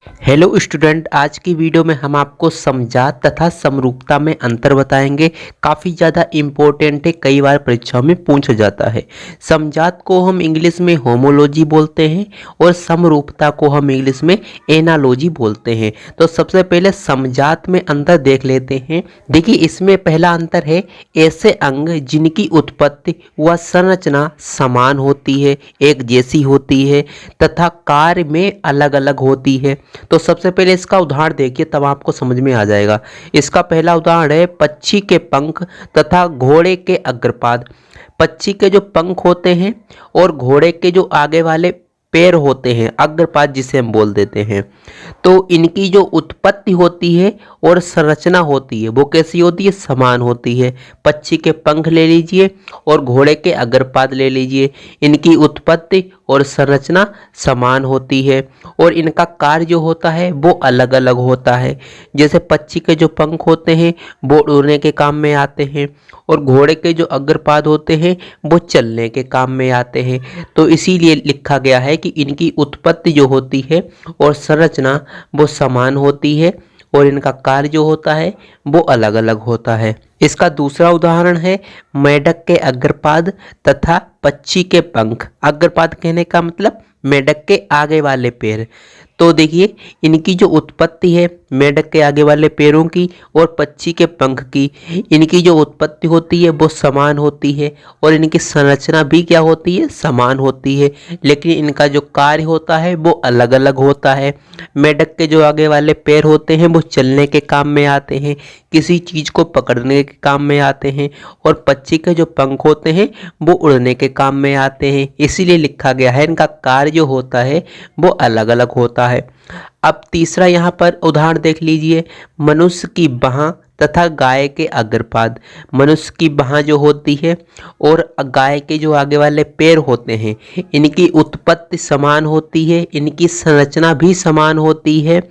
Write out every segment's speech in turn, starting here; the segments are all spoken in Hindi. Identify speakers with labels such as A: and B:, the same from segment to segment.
A: हेलो स्टूडेंट, आज की वीडियो में हम आपको समजात तथा समरूपता में अंतर बताएंगे। काफ़ी ज़्यादा इम्पोर्टेंट है, कई बार परीक्षाओं में पूछा जाता है। समजात को हम इंग्लिश में होमोलॉजी बोलते हैं और समरूपता को हम इंग्लिश में एनालॉजी बोलते हैं। तो सबसे पहले समजात में अंतर देख लेते हैं। देखिए, इसमें पहला अंतर है ऐसे अंग जिनकी उत्पत्ति व संरचना समान होती है, एक जैसी होती है तथा कार्य में अलग अलग होती है। तो सबसे पहले इसका उदाहरण देखिए, तब आपको समझ में आ जाएगा। इसका पहला उदाहरण है पक्षी के पंख तथा घोड़े के अग्रपाद। पक्षी के जो पंख होते हैं और घोड़े के जो आगे वाले पैर होते हैं, अग्रपाद जिसे हम बोल देते हैं, तो इनकी जो उत्पत्ति होती है और संरचना होती है वो कैसी होती है? समान होती है। पक्षी के पंख ले लीजिए और घोड़े के अग्रपाद ले लीजिए, इनकी उत्पत्ति और संरचना समान होती है और इनका कार्य जो होता है वो अलग अलग होता है। जैसे पक्षी के जो पंख होते हैं वो उड़ने के काम में आते हैं और घोड़े के जो अग्रपाद होते हैं वो चलने के काम में आते हैं। तो इसीलिए लिखा गया है कि इनकी उत्पत्ति जो होती है और संरचना वो समान होती है और इनका कार्य जो होता है वो अलग अलग होता है। इसका दूसरा उदाहरण है मेढक के अग्रपाद तथा पक्षी के पंख। अग्रपाद कहने का मतलब मेढक के आगे वाले पैर। तो देखिए, इनकी जो उत्पत्ति है मेढक के आगे वाले पैरों की और पक्षी के पंख की, इनकी जो उत्पत्ति होती है वो समान होती है और इनकी संरचना भी क्या होती है? समान होती है, लेकिन इनका जो कार्य होता है वो अलग अलग होता है। मेढक के जो आगे वाले पैर होते हैं वो चलने के काम में आते हैं, किसी चीज़ को पकड़ने के काम में आते हैं, और पक्षी के जो पंख होते हैं वो उड़ने के काम में आते हैं। इसीलिए लिखा गया है इनका कार्य जो होता है वो अलग अलग होता है। अब तीसरा यहाँ पर उदाहरण देख लीजिए, मनुष्य की बाह तथा गाय के अग्रपाद। मनुष्य की बाह जो होती है और गाय के जो आगे वाले पैर होते हैं, इनकी उत्पत्ति समान होती है, इनकी संरचना भी समान होती है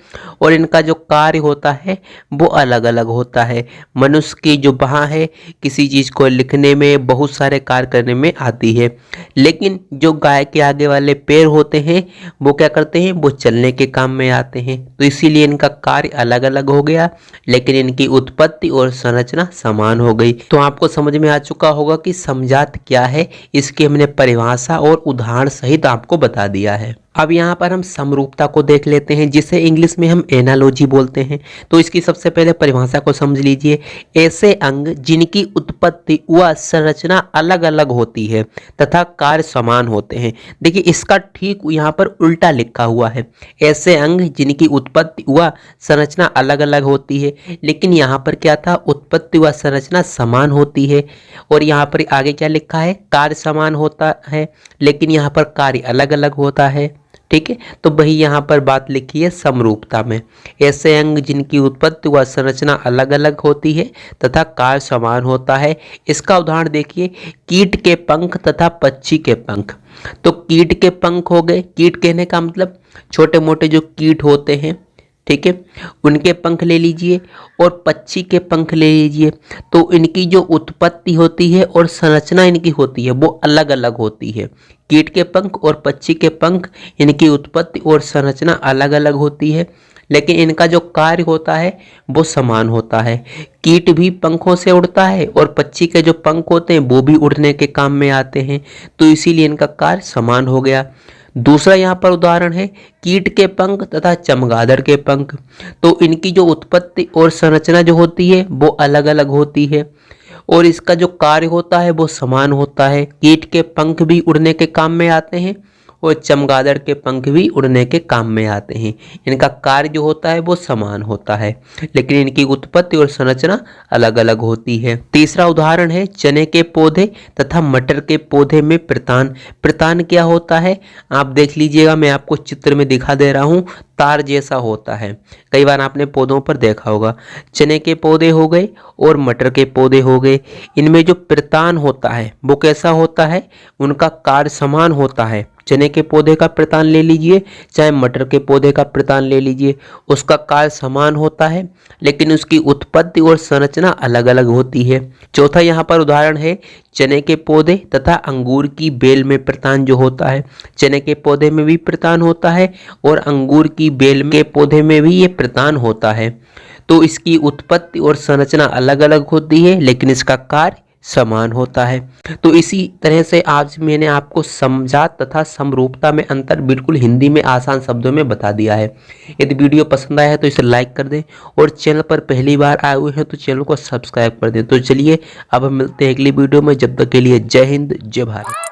A: और इनका जो कार्य होता है वो अलग अलग होता है। मनुष्य की जो बाह है किसी चीज़ को लिखने में, बहुत सारे कार्य करने में आती है, लेकिन जो गाय के आगे वाले पैर होते हैं वो क्या करते हैं? वो चलने के काम में आते हैं। तो इसीलिए इनका कार्य अलग अलग हो गया, लेकिन इनकी उत्पत्ति और संरचना समान हो गई। तो आपको समझ में आ चुका होगा कि समजात क्या है। इसकी हमने परिभाषा और उदाहरण सहित आपको बता दिया है। अब यहाँ पर हम समरूपता को देख लेते हैं, जिसे इंग्लिश में हम एनालॉजी बोलते हैं। तो इसकी सबसे पहले परिभाषा को समझ लीजिए। ऐसे अंग जिनकी उत्पत्ति व संरचना अलग अलग होती है तथा कार्य समान होते हैं। देखिए, इसका ठीक यहाँ पर उल्टा लिखा हुआ है। ऐसे अंग जिनकी उत्पत्ति व संरचना अलग अलग होती है, लेकिन यहाँ पर क्या था? उत्पत्ति व संरचना समान होती है। और यहाँ पर आगे क्या लिखा है? कार्य समान होता है, लेकिन यहाँ पर कार्य अलग अलग होता है। ठीक है, तो वही यहाँ पर बात लिखी है समरूपता में। ऐसे अंग जिनकी उत्पत्ति व संरचना अलग अलग होती है तथा कार्य समान होता है। इसका उदाहरण देखिए, कीट के पंख तथा पक्षी के पंख। तो कीट के पंख हो गए, कीट कहने का मतलब छोटे मोटे जो कीट होते हैं, ठीक है, उनके पंख ले लीजिए और पक्षी के पंख ले लीजिए। तो इनकी जो उत्पत्ति होती है और संरचना इनकी होती है वो अलग अलग होती है। कीट के पंख और पक्षी के पंख, इनकी उत्पत्ति और संरचना अलग अलग होती है, लेकिन इनका जो कार्य होता है वो समान होता है। कीट भी पंखों से उड़ता है और पक्षी के जो पंख होते हैं वो भी उड़ने के काम में आते हैं, तो इसीलिए इनका कार्य समान हो गया। दूसरा यहाँ पर उदाहरण है कीट के पंख तथा चमगादड़ के पंख। तो इनकी जो उत्पत्ति और संरचना जो होती है वो अलग अलग होती है और इसका जो कार्य होता है वो समान होता है। कीट के पंख भी उड़ने के काम में आते हैं और चमगादड़ के पंख भी उड़ने के काम में आते हैं। इनका कार्य जो होता है वो समान होता है, लेकिन इनकी उत्पत्ति और संरचना अलग अलग होती है। तीसरा उदाहरण है चने के पौधे तथा मटर के पौधे में प्रतान। प्रतान क्या होता है? आप देख लीजिएगा, मैं आपको चित्र में दिखा दे रहा हूँ। तार जैसा होता है, कई बार आपने पौधों पर देखा होगा। चने के पौधे हो गए और मटर के पौधे हो गए, इनमें जो प्रतान होता है वो कैसा होता है? उनका कार्य समान होता है। चने के पौधे का प्रतान ले लीजिए, चाहे मटर के पौधे का प्रतान ले लीजिए, उसका कार्य समान होता है लेकिन उसकी उत्पत्ति और संरचना अलग अलग होती है। चौथा यहाँ पर उदाहरण है चने के पौधे तथा अंगूर की बेल में प्रतान जो होता है। चने के पौधे में भी प्रतान होता है और अंगूर की बेल के पौधे में भी ये प्रतान होता है। तो इसकी उत्पत्ति और संरचना अलग अलग होती है लेकिन इसका कार्य समान होता है। तो इसी तरह से आज मैंने आपको समजात तथा समरूपता में अंतर बिल्कुल हिंदी में आसान शब्दों में बता दिया है। यदि वीडियो पसंद आया है तो इसे लाइक कर दें और चैनल पर पहली बार आए हुए हैं तो चैनल को सब्सक्राइब कर दें। तो चलिए अब हम मिलते हैं अगली वीडियो में, जब तक के लिए जय हिंद जय भारत।